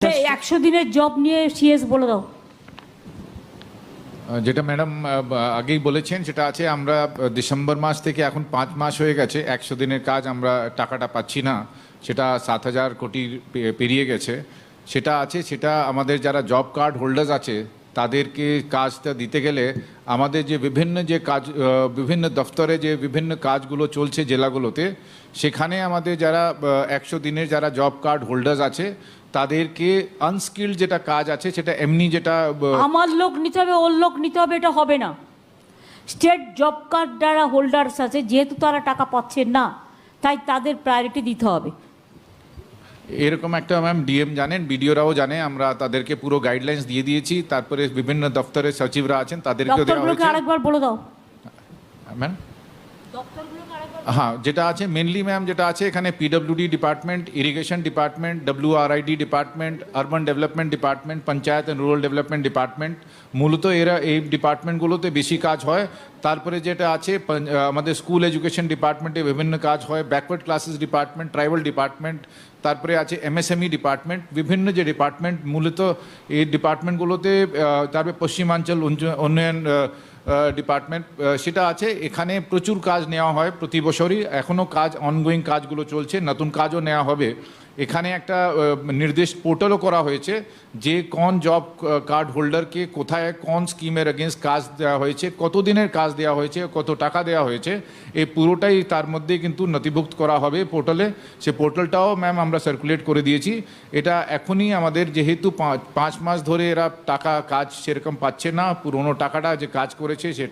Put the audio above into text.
100 দিনের জব নিয়ে সিএস বলে দাও। যেটা ম্যাডাম আগেই বলেছেন সেটা আছে, আমরা ডিসেম্বর মাস থেকে এখন 5 মাস হয়ে গেছে, 100 দিনের কাজ আমরা টাকাটা পাচ্ছি না, সেটা 7,000 কোটি পেরিয়ে গেছে। সেটা আছে, সেটা আমাদের যারা জব কার্ড হোল্ডার্স আছে তাদেরকে কাজটা দিতে গেলে আমাদের যে বিভিন্ন দফতরে যে বিভিন্ন কাজগুলো চলছে জেলাগুলোতে, সেখানে আমাদের যারা 100 দিনের যারা জব কার্ড হোল্ডার্স আছে তাদেরকে আনস্কিল্ড যেটা কাজ আছে সেটা এমনি যেটা আমার লোক নিতে হবে, ওর লোক নিতে হবে, এটা হবে না। স্টেট জব কার্ড যারা হোল্ডার্স আছে, যেহেতু তারা টাকা পাচ্ছেন না, তাই তাদের প্রায়োরিটি দিতে হবে। এরকম একটা ম্যাম ডিএম জানেন, বিডিওরাও জানে, আমরা তাদেরকে পুরো গাইডলাইন্স দিয়ে দিয়েছি। তারপরে বিভিন্ন দপ্তরের সচিবরা আছেন তাদেরকেও দেওয়া দপ্তরগুলোকে হয়েছে। আরেকবার বলে দাও। ম্যাম দপ্তরগুলোকে আরেকবার হ্যাঁ, যেটা আছে মেনলি ম্যাম যেটা আছে এখানে PWD department, irrigation department, WRID department, urban development department, panchayat and rural development department, মূলত এরা এই ডিপার্টমেন্টগুলোতে বেশি কাজ হয়। তারপরে যেটা আছে আমাদের স্কুল এডুকেশন ডিপার্টমেন্টে বিভিন্ন কাজ হয়, backward classes department, tribal department, তারপরে আছে এমএসএমই ডিপার্টমেন্ট, বিভিন্ন যে ডিপার্টমেন্ট মূলত এই ডিপার্টমেন্টগুলোতে, তারপরে পশ্চিমাঞ্চল উন্নয়ন ডিপার্টমেন্ট সেটা আছে। এখানে প্রচুর কাজ নেওয়া হয় প্রতি বছরই, এখনও কাজ অনগোয়িং কাজগুলো চলছে, নতুন কাজও নেওয়া হবে। এখানে একটা নির্দেশ পোর্টালও করা হয়েছে যে কোন জব কার্ড হোল্ডারকে কোথায় কোন স্কিমের এগেনস্ট কাজ দেওয়া হয়েছে, কত দিনের কাজ দেওয়া হয়েছে, কত টাকা দেওয়া হয়েছে, এই পুরোটাই তার মধ্যে কিন্তু নথিভুক্ত করা হবে পোর্টালে। সে পোর্টালটাও ম্যাম আমরা সার্কুলেট করে দিয়েছি। এটা এখনই আমাদের যেহেতু 5 মাস ধরে এরা টাকা কাজ সেরকম পাচ্ছে না, পুরোনো টাকাটা যে কাজ করেছে সে